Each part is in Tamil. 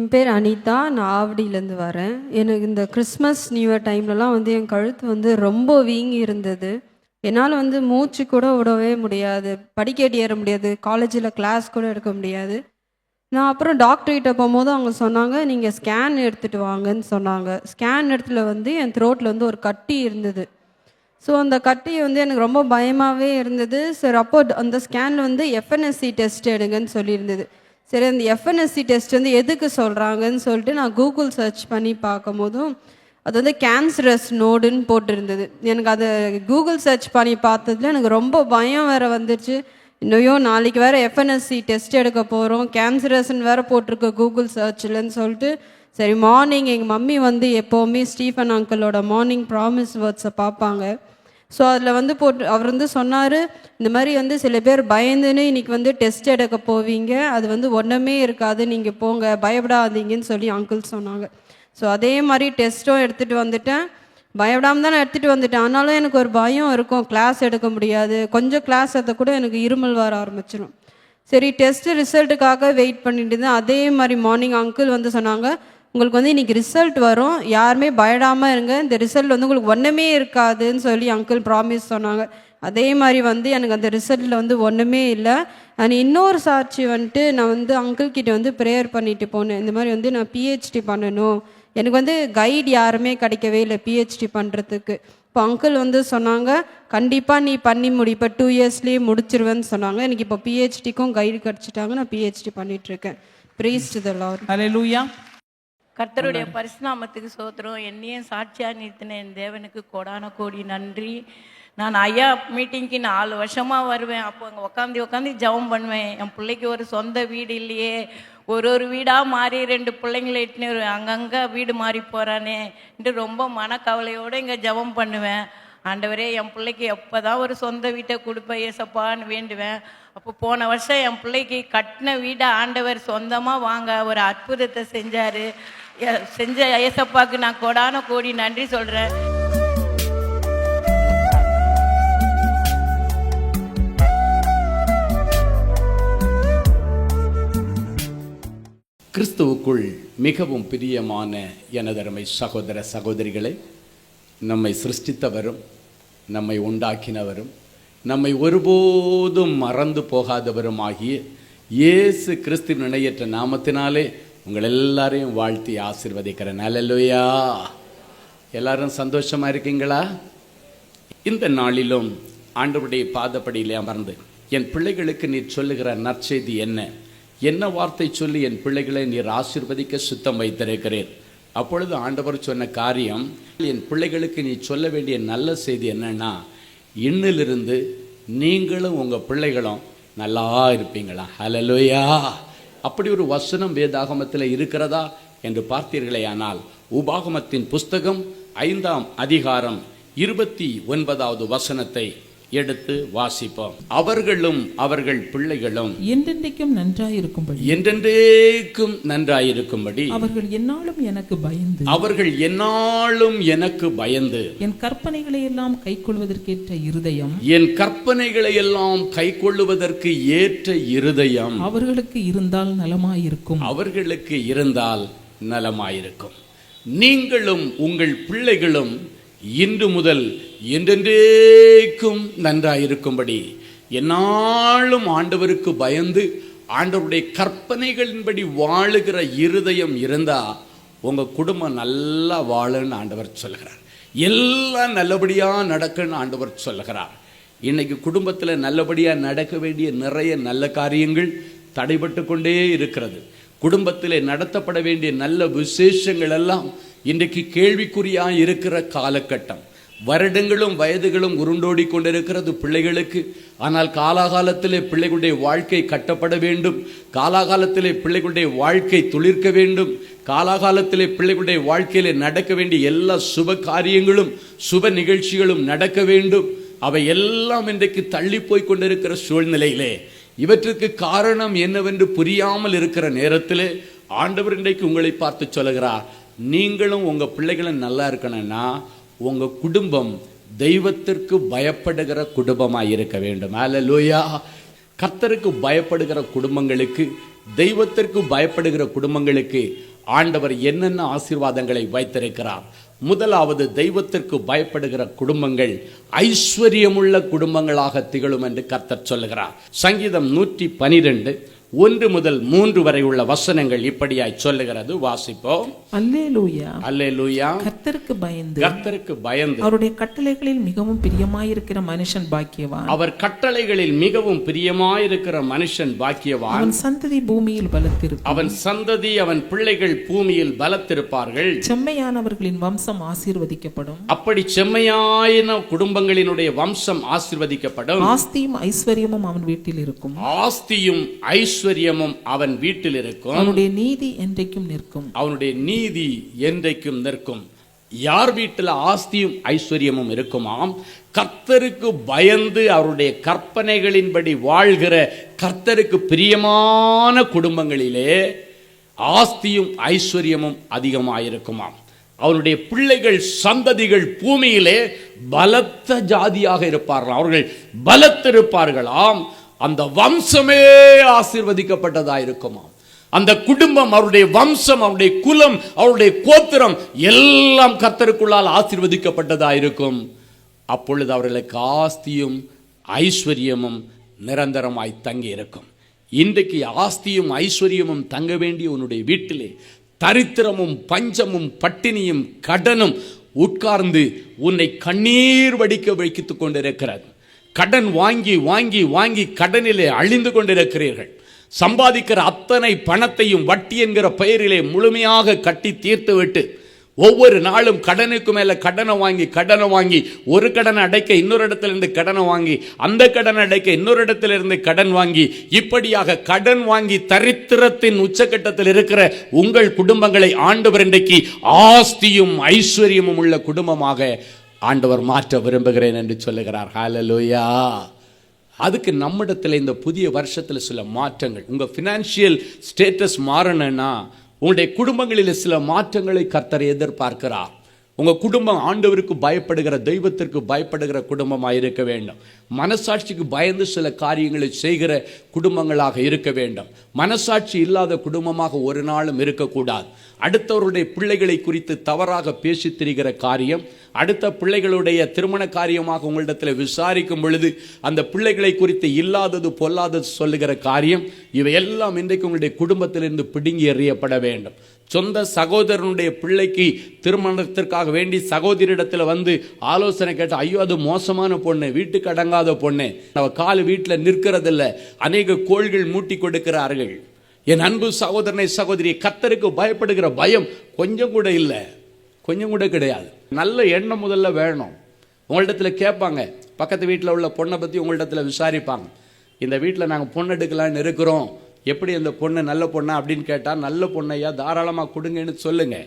என் பேர் அனிதா. நான் ஆவடியிலேருந்து வரேன். எனக்கு இந்த கிறிஸ்மஸ் நியூ இயர் டைம்லலாம் வந்து என் கழுத்து வந்து ரொம்ப வீங்கி இருந்தது. என்னால் வந்து மூச்சு கூட விடவே முடியாது, படிக்கட்டு ஏற முடியாது, காலேஜில் கிளாஸ் கூட எடுக்க முடியாது. நான் அப்புறம் டாக்டர்கிட்ட போகும்போது அவங்க சொன்னாங்க, நீங்கள் ஸ்கேன் எடுத்துகிட்டு வாங்கன்னு சொன்னாங்க. ஸ்கேன் இடத்துல வந்து என் த்ரோட்டில் வந்து ஒரு கட்டி இருந்தது. ஸோ அந்த கட்டி வந்து எனக்கு ரொம்ப பயமாகவே இருந்தது. சரி, அப்போ அந்த ஸ்கேனில் வந்து எஃப்என்எஸ்சி டெஸ்ட் எடுங்கன்னு சொல்லியிருந்தது. சரி, அந்த எஃப்என்எஸ்சி டெஸ்ட் வந்து எதுக்கு சொல்கிறாங்கன்னு சொல்லிட்டு நான் கூகுள் சர்ச் பண்ணி பார்க்கும்போதும் அது வந்து கேன்சரஸ் நோடுன்னு போட்டிருந்தது. எனக்கு அதை கூகுள் சர்ச் பண்ணி பார்த்ததுல எனக்கு ரொம்ப பயம் வேறு வந்துடுச்சு. இன்னும் நாளைக்கு வேறு எஃப்என்எஸ்சி டெஸ்ட் எடுக்க போகிறோம், கேன்சரஸ்ன்னு வேறு போட்டிருக்கு கூகுள் சர்ச்சில்ன்னு சொல்லிட்டு, சரி மார்னிங் எங்கள் மம்மி வந்து எப்போவுமே ஸ்டீஃபன் அங்கிளோட மார்னிங் ப்ராமிஸ் வேர்ட்ஸை பார்ப்பாங்க. ஸோ அதில் வந்து அவர் வந்து சொன்னார், இந்த மாதிரி வந்து சில பேர் பயந்துன்னு இன்றைக்கி வந்து டெஸ்ட் எடுக்க போவீங்க, அது வந்து ஒன்றுமே இருக்காது, நீங்கள் போங்க, பயப்படாதீங்கன்னு சொல்லி அங்கிள் சொன்னாங்க. ஸோ அதே மாதிரி டெஸ்ட்டும் எடுத்துகிட்டு வந்துட்டேன். பயப்படாமல் தான் நான் எடுத்துகிட்டு வந்துட்டேன். ஆனாலும் எனக்கு ஒரு பயம் இருக்கும், கிளாஸ் எடுக்க முடியாது, கொஞ்சம் கிளாஸ் எடுத்த கூட எனக்கு இருமல் வர ஆரம்பிச்சிடும். சரி, டெஸ்ட்டு ரிசல்ட்டுக்காக வெயிட் பண்ணிட்டு இருந்தேன். அதே மாதிரி மார்னிங் அங்கிள் வந்து சொன்னாங்க, உங்களுக்கு வந்து இன்றைக்கி ரிசல்ட் வரும், யாருமே பயடாமல் இருங்க, இந்த ரிசல்ட் வந்து உங்களுக்கு ஒன்றுமே இருக்காதுன்னு சொல்லி அங்கிள் ப்ராமிஸ் சொன்னாங்க. அதே மாதிரி வந்து எனக்கு அந்த ரிசல்ட்டில் வந்து ஒன்றுமே இல்லை. அண்ட் இன்னொரு சாட்சி வந்துட்டு, நான் வந்து அங்கிள் கிட்ட வந்து ப்ரேயர் பண்ணிட்டு போனேன். இந்த மாதிரி வந்து நான் பிஹெச்டி பண்ணணும், எனக்கு வந்து கைடு யாருமே கிடைக்கவே இல்லை பிஹெச்டி பண்ணுறதுக்கு. இப்போ அங்கிள் வந்து சொன்னாங்க, கண்டிப்பாக நீ பண்ணி முடி, இப்போ 2 இயர்ஸ்லேயே முடிச்சிருவேன்னு சொன்னாங்க. எனக்கு இப்போ பிஹெச்டிக்கும் கைடு கிடச்சிட்டாங்க, நான் பிஹெச்டி பண்ணிகிட்ருக்கேன். Praise to the Lord. Hallelujah. கர்த்தருடைய பரிசுநாமத்துக்கு ஸ்தோத்திரம். என்னையும் சாட்சியாக நிறுத்தின என் தேவனுக்கு கோடான கோடி நன்றி. நான் ஐயா மீட்டிங்க்கு 4 வருஷமாக வருவேன். அப்போ அங்கே உட்காந்து ஜெபம் பண்ணுவேன். என் பிள்ளைக்கு ஒரு சொந்த வீடு இல்லையே, ஒரு வீடாக மாறி 2 பிள்ளைங்களை இட்டுன்னு அங்கங்கே வீடு மாறி போகிறானே என்று ரொம்ப மனக்கவலையோடு இங்கே ஜெபம் பண்ணுவேன். ஆண்டவரே, என் பிள்ளைக்கு எப்போ தான் ஒரு சொந்த வீட்டை கொடுப்பேன் ஏசப்பான்னு வேண்டுவேன். அப்போ போன வருஷம் என் பிள்ளைக்கு கட்டின வீடை ஆண்டவர் சொந்தமாக வாங்க ஒரு அற்புதத்தை செஞ்சார். செஞ்ச ஏசப்பாவுக்கு நான் கோடான கோடி நன்றி சொல்கிறேன். கிறிஸ்துவுக்குள் மிகவும் பிரியமான எனதருமை சகோதர சகோதரிகளை, நம்மை சிருஷ்டித்தவரும் நம்மை உண்டாக்கினவரும் நம்மை ஒருபோதும் மறந்து போகாதவரும் ஆகிய இயேசு கிறிஸ்துவின் இணையற்ற நாமத்தினாலே உங்கள் எல்லாரையும் வாழ்த்தி ஆசீர்வதிக்கிறேன். அல்லேலூயா. எல்லாரும் சந்தோஷமா இருக்கீங்களா? இந்த நாளிலும் ஆண்டவருடைய பாதப்படியிலே அமர்ந்து என் பிள்ளைகளுக்கு நீர் சொல்லுகிற நற்செய்தி என்ன வார்த்தை சொல்லி என் பிள்ளைகளை நீர் ஆசீர்வதிக்க சுத்தம் வைத்திருக்கிறேன். அப்பொழுது ஆண்டவர் சொன்ன காரியம், என் பிள்ளைகளுக்கு நீ சொல்ல வேண்டிய நல்ல செய்தி என்னன்னா, இன்னிலிருந்து நீங்களும் உங்கள் பிள்ளைகளும் நல்லா இருப்பீங்களா? ஹல்லேலூயா. அப்படி ஒரு வசனம் வேதாகமத்தில் இருக்கிறதா என்று பார்த்தீர்களே ஆனால், உபாகமத்தின் புஸ்தகம் 5ஆம் அதிகாரம் 29வது வசனத்தை எடுத்து வாசிப்போம். அவர்களும் அவர்கள் பிள்ளைகளும் என்றென்றைக்கும் நன்றாயிருக்கும்படி அவர்கள் என்னாலும் எனக்கு பயந்து என் கற்பனைகளை எல்லாம் கைக்கொள்வதற்கு ஏற்ற இருதயம் அவர்களுக்கு இருந்தால் நலமாயிருக்கும். நீங்களும் உங்கள் பிள்ளைகளும் இன்று முதல் என்றென்றைக்கும் நன்றாயிருக்கும்படி என்னாலும் ஆண்டவருக்கு பயந்து ஆண்டவருடைய கற்பனைகளின்படி வாழுகிற இருதயம் இருந்தா உங்க குடும்பம் நல்லா வாழுன்னு ஆண்டவர் சொல்லுகிறார். எல்லாம் நல்லபடியா நடக்குன்னு ஆண்டவர் சொல்லுகிறார். இன்னைக்கு குடும்பத்தில் நல்லபடியா நடக்க வேண்டிய நிறைய நல்ல காரியங்கள் தடைபட்டு கொண்டே இருக்கிறது. குடும்பத்தில் நடத்தப்பட வேண்டிய நல்ல விசேஷங்கள் எல்லாம் இன்றைக்கு கேள்விக்குறியா இருக்கிற காலகட்டம். வருடங்களும் வயதுகளும் உருண்டோடி கொண்டிருக்கிறது பிள்ளைகளுக்கு. ஆனால் காலாகாலத்திலே பிள்ளைகளுடைய வாழ்க்கை கட்டப்பட வேண்டும், காலாகாலத்திலே பிள்ளைகளுடைய வாழ்க்கை துளிர்க்க வேண்டும், காலாகாலத்திலே பிள்ளைகளுடைய வாழ்க்கையிலே நடக்க வேண்டிய எல்லா சுப காரியங்களும் சுப நிகழ்ச்சிகளும் நடக்க வேண்டும். அவை எல்லாம் இன்றைக்கு தள்ளி போய் கொண்டிருக்கிற சூழ்நிலையிலே இவற்றுக்கு காரணம் என்னவென்று புரியாமல் இருக்கிற நேரத்தில் ஆண்டவர் இன்றைக்கு உங்களை பார்த்து சொல்லுகிறார், நீங்களும் உங்க பிள்ளைகளும் நல்லா இருக்கணும்னா உங்க குடும்பம் தெய்வத்திற்கு பயப்படுகிற குடும்பமாக இருக்க வேண்டும். அல்லேலூயா. கர்த்தருக்கு பயப்படுகிற குடும்பங்களுக்கு, தெய்வத்திற்கு பயப்படுகிற குடும்பங்களுக்கு ஆண்டவர் என்னென்ன ஆசீர்வாதங்களை வைத்திருக்கிறார். முதலாவது, தெய்வத்திற்கு பயப்படுகிற குடும்பங்கள் ஐஸ்வர்யமுள்ள குடும்பங்களாக திகழும் என்று கர்த்தர் சொல்லுகிறார். சங்கீதம் 112 1 முதல் 3 வரை உள்ள வசனங்கள் இப்படியாய் சொல்லுகிறது. வாசிப்போம். அல்லேலூயா, அல்லேலூயா. கர்த்தருக்கு பயந்து அவருடைய கட்டளைகளில் மிகவும் பிரியமாயிருக்கிற மனுஷன் பாக்கியவான். அவர் கட்டளைகளில் மிகவும் பிரியமாயிருக்கிற மனுஷன் பாக்கியவான். அவன் சந்ததி பூமியில் பலத்திருக்கும். அவன் சந்ததி, அவன் பிள்ளைகள் பூமியில் பலத்திருப்பார்கள். செம்மையானவர்களின் வம்சம் ஆசீர்வதிக்கப்படும். அப்படி செம்மையான குடும்பங்களினுடைய வம்சம் ஆசீர்வதிக்கப்படும். ஆஸ்தியும் ஐஸ்வர்யமும் அவன் வீட்டில் இருக்கும். ஆஸ்தியும் ஐஸ்வர்யமும் அவன் வீட்டில் இருக்கும். அவனுடைய நீதி என்றைக்கும் நிற்கும். அவனுடைய நீதி என்றைக்கும் நிற்கும். யார் வீட்டில் ஆஸ்தியும் ஐஸ்வர்யமும் இருக்குமாம்? கர்த்தருக்கு பயந்து அவருடைய கற்பனைகளின்படி வாழ்கிற கர்த்தருக்கு பிரியமான குடும்பங்களிலே ஆஸ்தியும் ஐஸ்வர்யமும் அதிகமாயிருக்குமாம். அவருடைய பிள்ளைகள் சந்ததிகள் பூமியிலே பலத்த ஜாதியாக இருப்பார்கள். அவர்கள் பலத்திருப்பார்களாம். அந்த வம்சமே ஆசீர்வதிக்கப்பட்டதாயிருக்குமாம். அந்த குடும்பம், அவருடைய வம்சம், அவருடைய குலம், அவருடைய கோத்திரம் எல்லாம் கர்த்தருக்குள்ளால் ஆசீர்வதிக்கப்பட்டதாயிருக்கும். அப்பொழுது அவர்களுக்கு ஆஸ்தியும் ஐஸ்வர்யமும் நிரந்தரமாய் தங்கி இருக்கும். இன்றைக்கு ஆஸ்தியும் ஐஸ்வர்யமும் தங்க வேண்டிய உன்னுடைய வீட்டிலே தரித்திரமும் பஞ்சமும் பட்டினியும் கடனும் உட்கார்ந்து உன்னை கண்ணீர் வடிக்க வைத்துக் கொண்டிருக்கிறது. கடன் வாங்கி வாங்கி வாங்கி கடனிலே அழிந்து கொண்டிருக்கிறீர்கள். சம்பாதிக்கிற அத்தனை பணத்தையும் வட்டி என்கிற பெயரிலே முழுமையாக கட்டி தீர்த்து விட்டு ஒவ்வொரு நாளும் கடனுக்கு மேல கடனை வாங்கி ஒரு கடனை அடைக்க இன்னொரு இடத்துல இருந்து கடனை வாங்கி, அந்த கடனை அடைக்க இன்னொரு இடத்துல இருந்து கடன் வாங்கி, இப்படியாக கடன் வாங்கி தரித்திரத்தின் உச்சக்கட்டத்தில் இருக்கிற உங்கள் குடும்பங்களை ஆண்டவர் இன்றைக்கு ஆஸ்தியும் ஐஸ்வர்யமும் உள்ள குடும்பமாக ஆண்டவர் மாற்ற விரும்புகிறேன் என்று சொல்லுகிறார். ஹல்லேலூயா. அதுக்கு நம்மிடத்தில் இந்த புதிய வருஷத்தில் சில மாற்றங்கள், உங்கள் ஃபினான்ஷியல் ஸ்டேட்டஸ் மாறணும்னா உங்களுடைய குடும்பங்களில் சில மாற்றங்களை கர்த்தர் எதிர்பார்க்கிறார். உங்கள் குடும்பம் ஆண்டவருக்கு பயப்படுகிற, தெய்வத்திற்கு பயப்படுகிற குடும்பமாக இருக்க வேண்டும். மனசாட்சிக்கு பயந்து சில காரியங்களை செய்கிற குடும்பங்களாக இருக்க வேண்டும். மனசாட்சி இல்லாத குடும்பமாக ஒரு நாளும் இருக்கக்கூடாது. அடுத்தவருடைய பிள்ளைகளை குறித்து தவறாக பேசி திரிகிற காரியம், அடுத்த பிள்ளைகளுடைய திருமண காரியமாக உங்களிடத்தில் விசாரிக்கும் பொழுது அந்த பிள்ளைகளை குறித்து இல்லாதது பொல்லாதது சொல்லுகிற காரியம், இவையெல்லாம் இன்றைக்கு உங்களுடைய குடும்பத்திலிருந்து பிடுங்கி எறியப்பட வேண்டும். சொந்த சகோதரனுடைய பிள்ளைக்கு திருமணத்திற்காக வேண்டி சகோதரிடத்தில் வந்து ஆலோசனை கேட்ட, ஐயோ அது மோசமான பொண்ணு, வீட்டுக்கு அடங்காத பொண்ணு, அவ கால் வீட்டில் நிற்கிறதில்ல, அநேக கோள்கள் மூட்டி கொடுக்கிறார்கள். என் அன்பு சகோதரனை சகோதரி, கர்த்தருக்கு பயப்படுகிற பயம் கொஞ்சம் கூட இல்லை, கொஞ்சம் கூட கிடையாது. நல்ல எண்ணம் முதல்ல வேணும். உங்களிடத்துல கேட்பாங்க, பக்கத்து வீட்டில் உள்ள பொண்ணை பற்றி உங்களிடத்துல விசாரிப்பாங்க. இந்த வீட்டில் நாங்கள் பொண்ணு எடுக்கலான்னு இருக்கிறோம், எப்படி அந்த பொண்ணு நல்ல பொண்ணா அப்படின்னு கேட்டால், நல்ல பொண்ணையா தாராளமாக கொடுங்கன்னு சொல்லுங்க,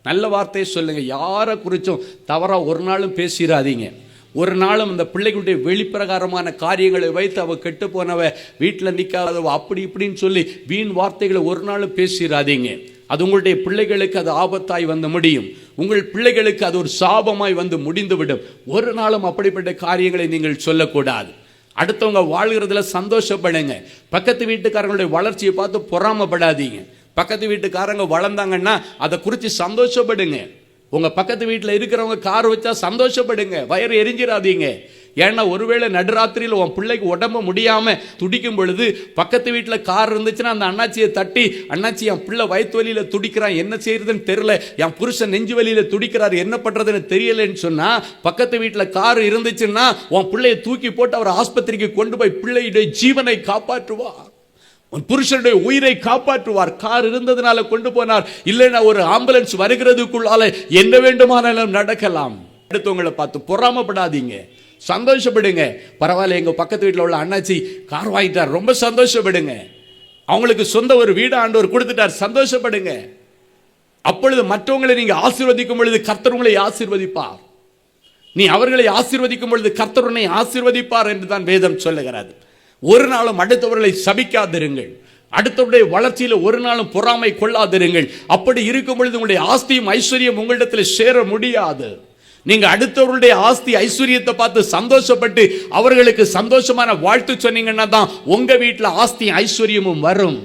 நல்ல வார்த்தையை சொல்லுங்க. யாரை குறித்தும் தவறாக ஒரு நாளும் பேசிடாதீங்க. ஒரு நாளும் அந்த பிள்ளைகளுடைய வெளிப்பிரகாரமான காரியங்களை வைத்து அவ கெட்டு போனவ, வீட்டில் நிற்காதவ, அப்படி இப்படின்னு சொல்லி வீண் வார்த்தைகளை ஒரு நாளும் பேசிடாதீங்க. அது உங்களுடைய பிள்ளைகளுக்கு அது ஆபத்தாய் வந்து முடியும். உங்கள் பிள்ளைகளுக்கு அது ஒரு சாபமாய் வந்து முடிந்துவிடும். ஒரு நாளும் அப்படிப்பட்ட காரியங்களை நீங்கள் சொல்லக்கூடாது. அடுத்தவங்க வாழ்கிறதுல சந்தோஷப்படுங்க. பக்கத்து வீட்டுக்காரங்களுடைய வளர்ச்சியை பார்த்து பொறாமப்படாதீங்க. பக்கத்து வீட்டுக்காரங்க வளர்ந்தாங்கன்னா அதை குறித்து சந்தோஷப்படுங்க. உங்க பக்கத்து வீட்டில் இருக்கிறவங்க கார் வச்சா சந்தோஷப்படுங்க, வயிறு எரிஞ்சிடாதீங்க. ஏன்னா ஒருவேளை நடுராத்திரியில் உன் பிள்ளைக்கு உடம்பு முடியாம துடிக்கும் பொழுது பக்கத்து வீட்டில் கார் இருந்துச்சுன்னா அந்த அண்ணாச்சியை தட்டி, அண்ணாச்சி என் பிள்ளை வயிற்று வலியில துடிக்கிறான், என்ன செய்யறதுன்னு தெரியல, என் புருஷன் நெஞ்சு வலியில துடிக்கிறார், என்ன பண்றதுன்னு தெரியலன்னு சொன்னா, பக்கத்து வீட்டில் கார் இருந்துச்சுன்னா உன் பிள்ளையை தூக்கி போட்டு அவர் ஆஸ்பத்திரிக்கு கொண்டு போய் பிள்ளையுடைய ஜீவனை காப்பாற்றுவார், உன் புருஷனுடைய உயிரை காப்பாற்றுவார். கார் இருந்ததுனால கொண்டு போனார், இல்லைன்னா ஒரு ஆம்புலன்ஸ் வருகிறதுக்குள்ளால என்ன வேண்டுமானாலும் நடக்கலாம். அடுத்தவங்களை பார்த்து பொறாமப்படாதீங்க, சந்தோஷப்படுங்க. பரவாயில்ல, எங்க பக்கத்து வீட்டில் உள்ள அண்ணாச்சி கார் வாங்கிட்டார், ரொம்ப சந்தோஷப்படுங்க. அவங்களுக்கு சொந்த ஒரு வீடு ஆண்டவர் கொடுத்துட்டார், சந்தோஷப்படுங்க. அப்பொழுது மற்றவங்களை நீங்க ஆசீர்வதிக்கும் பொழுது கர்த்தர் உங்களை ஆசீர்வதிப்பார். நீ அவர்களை ஆசீர்வதிக்கும் பொழுது கர்த்தர் உன்னை ஆசீர்வதிப்பார் என்று தான் வேதம் சொல்லுகிறது. ஒரு நாளும் அடுத்தவர்களை சபிக்காதிருங்கள், அடுத்தவருடைய வளர்ச்சியில ஒரு நாளும் பொறாமை கொள்ளாதிருங்கள். அப்படி இருக்கும் பொழுது உங்களுடைய ஆஸ்தியும் ஐஸ்வர்யம் உங்களிடத்தில் சேர முடியாது. நீங்க அடுத்தவருடைய ஆஸ்தி ஐஸ்வர்யத்தை பார்த்து சந்தோஷப்பட்டு அவர்களுக்கு சந்தோஷமான வாழ்த்து சொன்னீங்கன்னா தான் உங்க வீட்டில் ஆஸ்தி ஐஸ்வர்யமும் வரும்.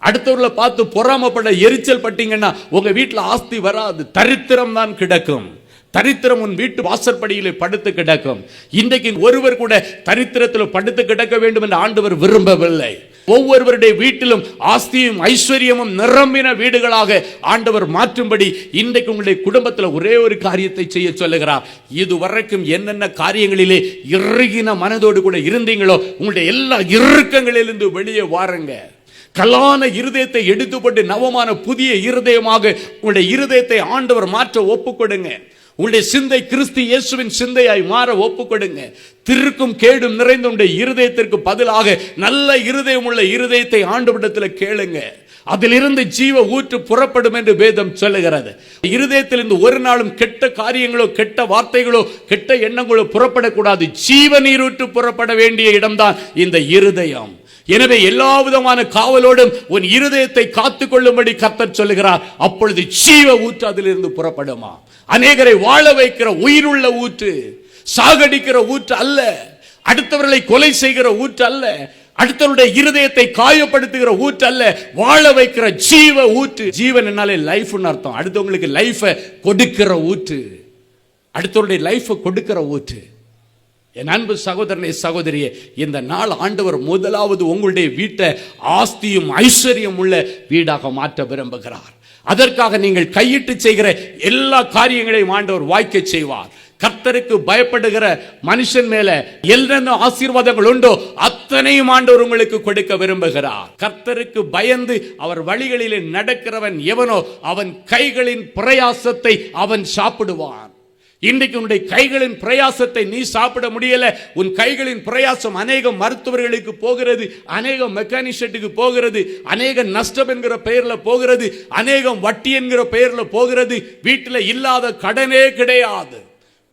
அடுத்தவர்களை பார்த்து பொறாமப்பட எரிச்சல் பட்டீங்கன்னா உங்க வீட்டில் ஆஸ்தி வராது, தரித்திரம் தான் கிடக்கும். தரித்திரம் உன் வீட்டு வாசற்படியிலே படுத்து கிடக்கும். இன்றைக்கு ஒருவர் கூட தரித்திரத்தில் படுத்து கிடக்க வேண்டும் என்று ஆண்டவர் விரும்பவில்லை. ஒவ்வொருவருடைய வீட்டிலும் ஆஸ்தியும் ஐஸ்வர்யமும் நிரம்பின வீடுகளாக ஆண்டவர் மாற்றும்படி இன்றைக்கு உங்களுடைய குடும்பத்தில் ஒரே ஒரு காரியத்தை செய்ய சொல்லுகிறார். இதுவரைக்கும் என்னென்ன காரியங்களிலே இறுகின மனதோடு கூட இருந்தீங்களோ உங்களுடைய எல்லா இறுக்கங்களிலிருந்து வெளியே வாருங்க. கல்லான இருதயத்தை எடுத்துப்பட்டு நவமான புதிய இருதயமாக உங்களுடைய இருதயத்தை ஆண்டவர் மாற்ற ஒப்புக்கொடுங்க. உங்களுடைய சிந்தை கிறிஸ்து இயேசுவின் சிந்தையாய் மாற ஒப்புக்கொடுங்க. திருக்கும் கேடும் நிறைந்த உங்களுடைய இருதயத்திற்கு பதிலாக நல்ல இருதயம் உள்ள இருதயத்தை ஆண்டவரிடத்தில் கேளுங்க. அதிலிருந்து ஜீவ ஊற்று புறப்படும் என்று வேதம் சொல்லுகிறது. இருதயத்திலிருந்து ஒரு நாளும் கெட்ட காரியங்களோ கெட்ட வார்த்தைகளோ கெட்ட எண்ணங்களோ புறப்படக்கூடாது. ஜீவ நீரூற்று புறப்பட வேண்டிய இடம்தான் இந்த இருதயம். எனவே எல்லா விதமான காவலோடும் உன் இருதயத்தை காத்துக் கொள்ளும்படி கர்த்தர் சொல்லுகிறார். அப்பொழுது ஜீவ ஊற்று அதிலிருந்து புறப்படுமா. அநேகரை வாழ வைக்கிற உயிருள்ள ஊற்று, சாகடிக்கிற ஊற்று அல்ல, அடுத்தவர்களை கொலை செய்கிற ஊற்று அல்ல, அடுத்தவருடைய இருதயத்தை காயப்படுத்துகிற ஊற்று அல்ல, வாழ வைக்கிற ஜீவ ஊற்று. ஜீவன் என்னாலே லைஃப்னு அர்த்தம். அடுத்தவங்களுக்கு லைஃபை கொடுக்கிற ஊற்று, அடுத்தவருடைய லைஃபை கொடுக்கிற ஊற்று. என் அன்பு சகோதரனே சகோதரியே, இந்த நாள் ஆண்டவர் முதலாவது உங்களுடைய வீட்டை ஆஸ்தியும் ஐஸ்வர்யம் உள்ள வீடாக மாற்ற விரும்புகிறார். அதற்காக நீங்கள் கையிட்டு செய்கிற எல்லா காரியங்களையும் ஆண்டவர் வாய்க்க செய்வார். கர்த்தருக்கு பயப்படுகிற மனுஷன் மேல என்னென்ன ஆசீர்வாதங்கள் உண்டோ அத்தனையும் ஆண்டவர் உங்களுக்கு கொடுக்க விரும்புகிறார். கர்த்தருக்கு பயந்து அவர் வழிகளிலே நடக்கிறவன் எவனோ அவன் கைகளின் பிரயாசத்தை அவன் சாப்பிடுவான். இன்றைக்கு உன்னுடைய கைகளின் பிரயாசத்தை நீ சாப்பிட முடியல. உன் கைகளின் பிரயாசம் அநேக மருத்துவர்களுக்கு போகிறது, அநேக மெக்கானிக் ஷெட்டுக்கு போகிறது, அநேக நஷ்டம் என்கிற பெயர்ல போகிறது, அநேகம் வட்டி என்கிற பெயர்ல போகிறது. வீட்டில் இல்லாத கடனே கிடையாது.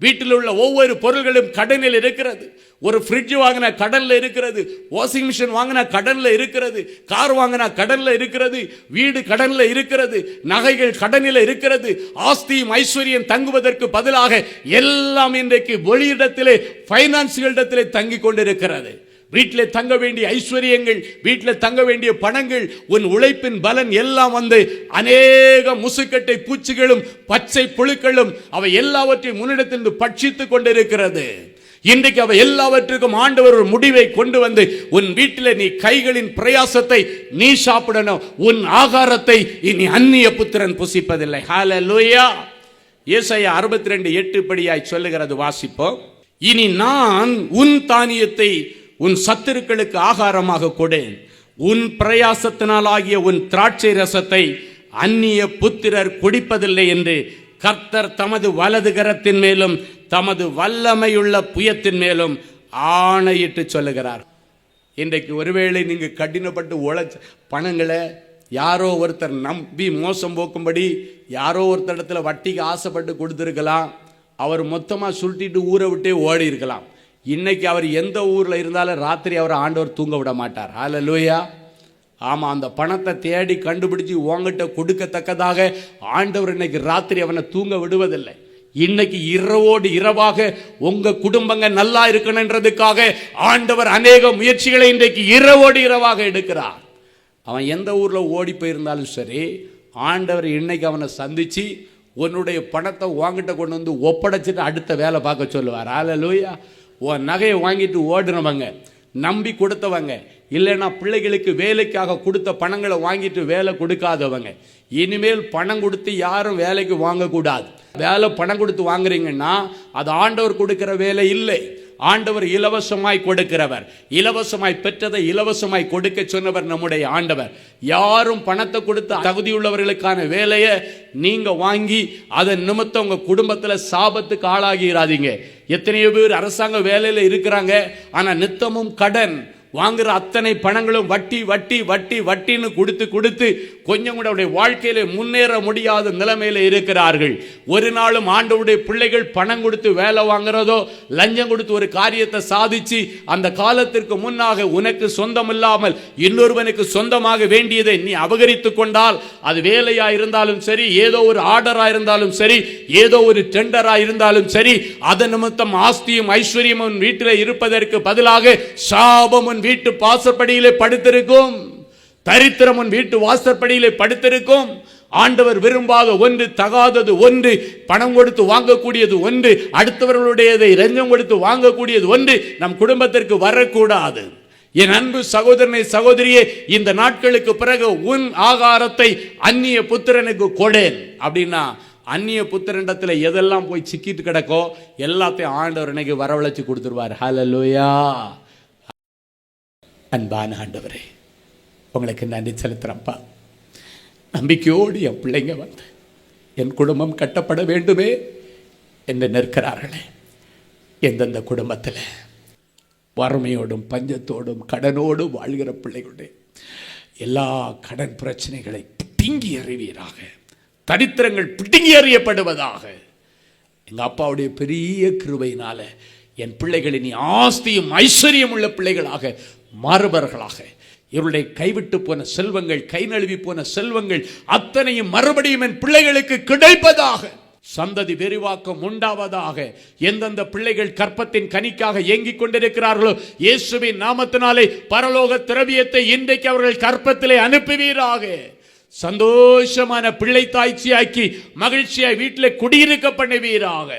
வீட்டில் உள்ள ஒவ்வொரு பொருள்களும் கடனில் இருக்கிறது. ஒரு ஃப்ரிட்ஜ் வாங்கினா கடன்ல இருக்கிறது, வாஷிங் மிஷின் வாங்கினா கடன்ல இருக்கிறது, கார் வாங்கினா கடன்ல இருக்கிறது, வீடு கடன்ல இருக்கிறது, நகைகள் கடனில் இருக்கிறது. ஆஸ்தியும் ஐஸ்வர்யம் தங்குவதற்கு பதிலாக எல்லாம் இன்றைக்கு வெளியிடத்திலே பைனான்ஸ்களிடத்திலே தங்கி கொண்டிருக்கிறது. வீட்டில் தங்க வேண்டிய ஐஸ்வர்யங்கள், வீட்டில் தங்க வேண்டிய பணங்கள், உன் உழைப்பின் பலன் எல்லாம் வந்து அநேக முசுக்கட்டை பூச்சிகளும் பச்சை புழுக்களும் அவை எல்லாவற்றையும் முன்னிடத்திலிருந்து பட்சித்துக் கொண்டிருக்கிறது. இன்றைக்கு அவை எல்லாவற்றுக்கும் ஆண்டவர் ஒரு முடிவை கொண்டு வந்து உன் வீட்டில் நீ கைகளின் பிரயாசத்தை நீ சாப்பிடணும். உன் ஆகாரத்தை இனி அந்நிய புத்திரன் புசிப்பதில்லை. ஹல்லேலூயா. ஏசாயா 62:8 படியாய் சொல்லுகிறது, வாசிப்போம். இனி நான் உன் தானியத்தை உன் சத்துருக்களுக்கு ஆகாரமாக கொடேன், உன் பிரயாசத்தினால் ஆகிய உன் திராட்சை ரசத்தை அந்நிய புத்திரர் குடிப்பதில்லை என்று கர்த்தர் தமது வலது கரத்தின் மேலும் தமது வல்லமையுள்ள புயத்தின் மேலும் ஆணையிட்டு சொல்லுகிறார். இன்றைக்கு ஒருவேளை நீங்க கடினப்பட்டு உழைச்ச பணங்களை யாரோ ஒருத்தர் நம்பி மோசம் போக்கும்படி யாரோ ஒருத்தரிடத்துல வட்டிக்கு ஆசைப்பட்டு கொடுத்துருக்கலாம். அவர் மொத்தமாக சுருட்டிட்டு ஊரை விட்டே ஓடி இருக்கலாம். இன்னைக்கு அவர் எந்த ஊரில் இருந்தாலும் ராத்திரி அவரை ஆண்டவர் தூங்க விட மாட்டார். ஹல்லேலூயா. ஆமாம், அந்த பணத்தை தேடி கண்டுபிடிச்சு உங்ககிட்ட கொடுக்கத்தக்கதாக ஆண்டவர் இன்னைக்கு ராத்திரி அவனை தூங்க விடுவதில்லை. இன்னைக்கு இரவோடு இரவாக உங்க குடும்பங்க நல்லா இருக்கணுன்றதுக்காக ஆண்டவர் அநேக முயற்சிகளை இன்றைக்கு இரவோடு இரவாக எடுக்கிறார். அவன் எந்த ஊரில் ஓடி போயிருந்தாலும் சரி, ஆண்டவர் இன்னைக்கு அவனை சந்திச்சு உன்னுடைய பணத்தை உங்ககிட்ட கொண்டு வந்து ஒப்படைச்சிட்டு அடுத்த வேலை பார்க்க சொல்லுவார். ஹல்லேலூயா. உன் நகையை வாங்கிட்டு ஓடுனவங்க, நம்பி கொடுத்தவங்க, இல்லைன்னா பிள்ளைகளுக்கு வேலைக்காக கொடுத்த பணங்களை வாங்கிட்டு வேலை கொடுக்காதவங்க, இனிமேல் பணம் கொடுத்து யாரும் வேலைக்கு வாங்கக்கூடாது. வேலை பணம் கொடுத்து வாங்குறீங்கன்னா அது ஆண்டவர் கொடுக்கிற வேலை இல்லை. ஆண்டவர் இலவசமாய் கொடுக்கிறவர். இலவசமாய் பெற்றதை இலவசமாய் கொடுக்க சொன்னவர் நம்முடைய ஆண்டவர். யாரும் பணத்தை கொடுத்து தகுதியுள்ளவர்களுக்கான வேலையை நீங்க வாங்கி அதன் நிமித்தம் உங்க குடும்பத்தில் சாபத்துக்கு ஆளாகிறாதீங்க. எத்தனையோ பேர் அரசாங்க வேலையில் இருக்கிறாங்க, ஆனா நித்தமும் கடன் வாங்குற அத்தனை பணங்களும் வட்டி வட்டி வட்டி வட்டின்னு கொடுத்து கொடுத்து கொஞ்சம் கூட அவருடைய வாழ்க்கையில முன்னேற முடியாத நிலைமையில இருக்கிறார்கள். ஒரு நாளும் ஆண்டவருடைய பிள்ளைகள் பணம் கொடுத்து வேலை வாங்குறதோ லஞ்சம் கொடுத்து ஒரு காரியத்தை சாதிச்சு அந்த காலத்திற்கு முன்னாக உனக்கு சொந்தமில்லாமல் இன்னொருவனுக்கு சொந்தமாக வேண்டியதை நீ அபகரித்து கொண்டால், அது வேலையா இருந்தாலும் சரி, ஏதோ ஒரு ஆர்டரா இருந்தாலும் சரி, ஏதோ ஒரு டெண்டரா இருந்தாலும் சரி, அதன் நிமித்தம் ஆஸ்தியும் ஐஸ்வர்யமும் வீட்டில் இருப்பதற்கு பதிலாக சாபமும் வீட்டு பாசப்படியிலே படுத்திருக்கும். தரித்திரம் உன் வீட்டு வாசற்படியிலே படுத்திருக்கும். ஆண்டவர் விரும்பாத ஒன்று, தகாதது ஒன்று, பணம் கொடுத்து வாங்கக்கூடியது ஒன்று, அடுத்தவர்களுடையதை லஞ்சம் கொடுத்து வாங்கக்கூடியது ஒன்று நம் குடும்பத்திற்கு வரக்கூடாது. என் அன்பு சகோதரனை சகோதரியே, இந்த நாட்களுக்கு பிறகு உன் ஆகாரத்தை அந்நிய புத்திரனுக்கு கொடேன் அப்படின்னா, அந்நிய புத்திரண்டத்துல எதெல்லாம் போய் சிக்கிட்டு கிடக்கோ எல்லாத்தையும் ஆண்டவர் இன்னைக்கு வரவழைச்சு கொடுத்துருவார். ஹல்லேலூயா. அன்பான ஆண்டவரே, உங்களுக்கு நன்றி செலுத்துறப்பா. நம்பிக்கையோடு என் பிள்ளைங்க வந்து என் குடும்பம் கட்டப்பட வேண்டுமே என்று நிற்கிறார்களே, எந்தெந்த குடும்பத்தில் வறுமையோடும் பஞ்சத்தோடும் கடனோடும் வாழ்கிற பிள்ளைகளுடைய எல்லா கடன் பிரச்சனைகளை பிடுங்கி எறிவீராக. தரித்திரங்கள் பிடுங்கி எறியப்படுவதாக. எங்கள் அப்பாவுடைய பெரிய கிருபையினால என் பிள்ளைகளை நீ ஆஸ்தியும் ஐஸ்வர்யம் உள்ள பிள்ளைகளாக மாறுபவர்களாக, இவருடைய கைவிட்டு போன செல்வங்கள், கை நழுவி போன செல்வங்கள் அத்தனையும் மறுபடியும் என் பிள்ளைகளுக்கு கிடைப்பதாக. சந்ததி விரிவாக்கம் உண்டாவதாக. எந்தெந்த பிள்ளைகள் கற்பத்தின் கனிக்காக ஏங்கிக் கொண்டிருக்கிறார்களோ இயேசுவின் நாமத்தினாலே பரலோக திரவியத்தை இன்றைக்கு அவர்கள் கற்பத்திலே அனுப்புவீராக. சந்தோஷமான பிள்ளை தாய்ச்சியாக்கி மகிழ்ச்சியாய் வீட்டில் குடியிருக்க பண்ணுவீராக.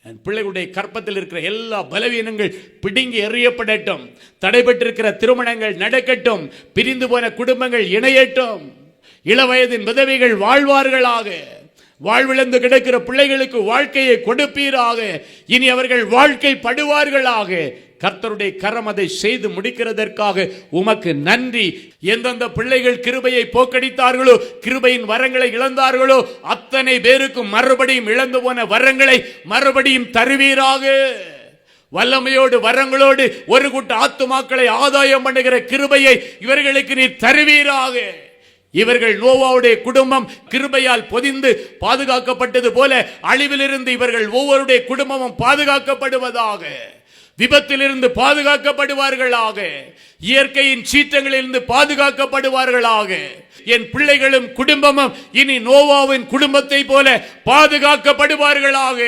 என் பிள்ளைகளுடைய கற்பத்தில் இருக்கிற எல்லா பலவீனங்கள் பிடுங்கி எறியப்படட்டும். தடைபட்டிருக்கிற திருமணங்கள் நடக்கட்டும். பிரிந்து போன குடும்பங்கள் இணையட்டும். இளவயதின் விதவைகள் வாழ்வார்களாக. வாழ்விழந்து கிடக்கிற பிள்ளைகளுக்கு வாழ்க்கையை கொடுப்பீராக. இனி அவர்கள் வாழ்க்கை படுவார்களாக. கர்த்தருடைய கரம் அதை செய்து முடிக்கிறதற்காக உமக்கு நன்றி. எந்தெந்த பிள்ளைகள் கிருபையை போக்கடித்தார்களோ, கிருபையின் வரங்களை இழந்தார்களோ, அத்தனை பேருக்கும் மறுபடியும் இழந்து போன வரங்களை மறுபடியும் தருவீராக. வல்லமையோடு வரங்களோடு ஒரு கூட்ட ஆத்துமாக்களை ஆதாயம் பண்ணுகிற கிருபையை இவர்களுக்கு நீ தருவீராக. இவர்கள் நோவாவுடைய குடும்பம் கிருபையால் பொதிந்து பாதுகாக்கப்பட்டது போல அழிவிலிருந்து இவர்கள் ஒவ்வொருடைய குடும்பமும் பாதுகாக்கப்படுவதாக. விபத்திலிருந்து பாதுகாக்கப்படுவார்களாக. இயற்கையின் சீற்றங்களிலிருந்து பாதுகாக்கப்படுவார்களாக. என் பிள்ளைகளும் குடும்பமும் இனி நோவாவின் குடும்பத்தை போல பாதுகாக்கப்படுவார்களாக.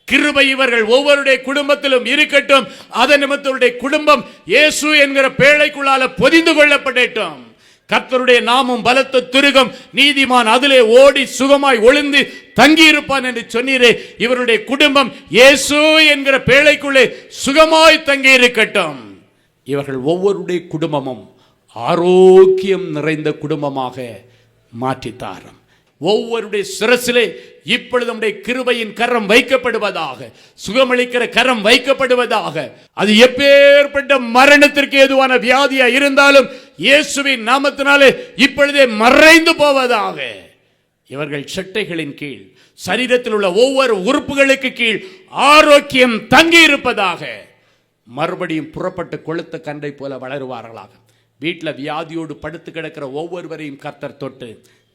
கிருபை இவர்கள் ஒவ்வொருடைய குடும்பத்திலும் இருக்கட்டும். அதன் நிமித்தருடைய குடும்பம் இயேசு என்கிற பேழைக்குள்ளால பொதிந்து கொள்ளப்படட்டும். கர்த்தருடைய நாமம் பலத்த துருகம், நீதிமான் அதிலே ஓடி சுகமாய் ஒளிந்து தங்கியிருப்பான் என்று சொன்னீரே. இவருடைய குடும்பம் இயேசு என்கிற பேழைக்குள்ளே சுகமாய் தங்கி இருக்கட்டும். இவர்கள் ஒவ்வொருடைய குடும்பமும் ஆரோக்கியம் நிறைந்த குடும்பமாக மாற்றித்தாரும். ஒவ்வொருடைய சிரசிலே இப்பொழுது நம்முடைய கிருபையின் கரம் வைக்கப்படுவதாக. சுகமளிக்கிற கரம் வைக்கப்படுவதாக. அது எப்பேற்பட்ட மரணத்திற்கு ஏதுவான வியாதியா இருந்தாலும் இயேசுவின் நாமத்தினாலே இப்பொழுதே மறைந்து போவதாக. இவர்கள் சட்டைகளின் கீழ், சரீரத்தில் உள்ள ஒவ்வொரு உறுப்புகளுக்கு கீழ் ஆரோக்கியம் தங்கி இருப்பதாக. மறுபடியும் புறப்பட்டு கொளுத்த கண்டை போல வளருவார்களாக. வீட்டில் வியாதியோடு படுத்து கிடக்கிற ஒவ்வொருவரையும் கர்த்தர் தொட்டு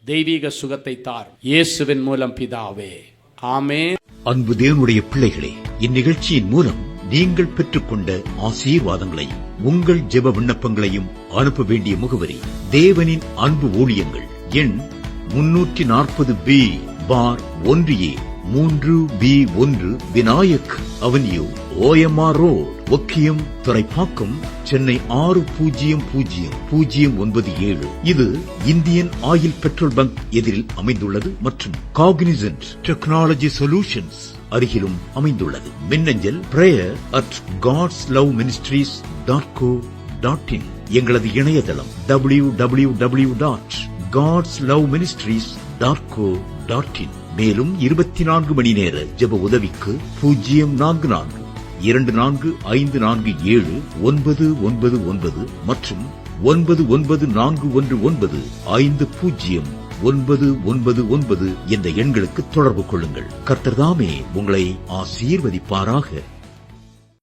தெய்வீக சுகத்தை தார். இயேசுவின் மூலம் பிதாவே, ஆமென். அன்பு தேவனுடைய பிள்ளைகளே, இந்நிகழ்ச்சியின் மூலம் நீங்கள் பெற்றுக்கொண்ட ஆசீர்வாதங்களையும் உங்கள் ஜெப விண்ணப்பங்களையும் அனுப்ப வேண்டிய முகவரி: தேவனின் அன்பு ஊழியங்கள், எண் 340B பார் 1A 3B1 Vinayak avenue, OMR road, Okkiyam, Thoraipakkam, Chennai 600097. இது இந்தியன் ஆயில் பெட்ரோல் பங்க் எதிரில் அமைந்துள்ளது மற்றும் காக்னிசன்ட் டெக்னாலஜி சொல்யூஷன்ஸ் அருகிலும் அமைந்துள்ளது. மின்னஞ்சல் prayer@godsloveministries.co.in. எங்களது இணையதளம் www.godsloveministries.co.in. மேலும் 24 மணி நேர ஜெப உதவிக்கு 044-5447-999 மற்றும் 9941950999 என்ற எண்களுக்கு தொடர்பு கொள்ளுங்கள். கர்த்தர் தாமே உங்களை ஆசீர்வதிப்பாராக.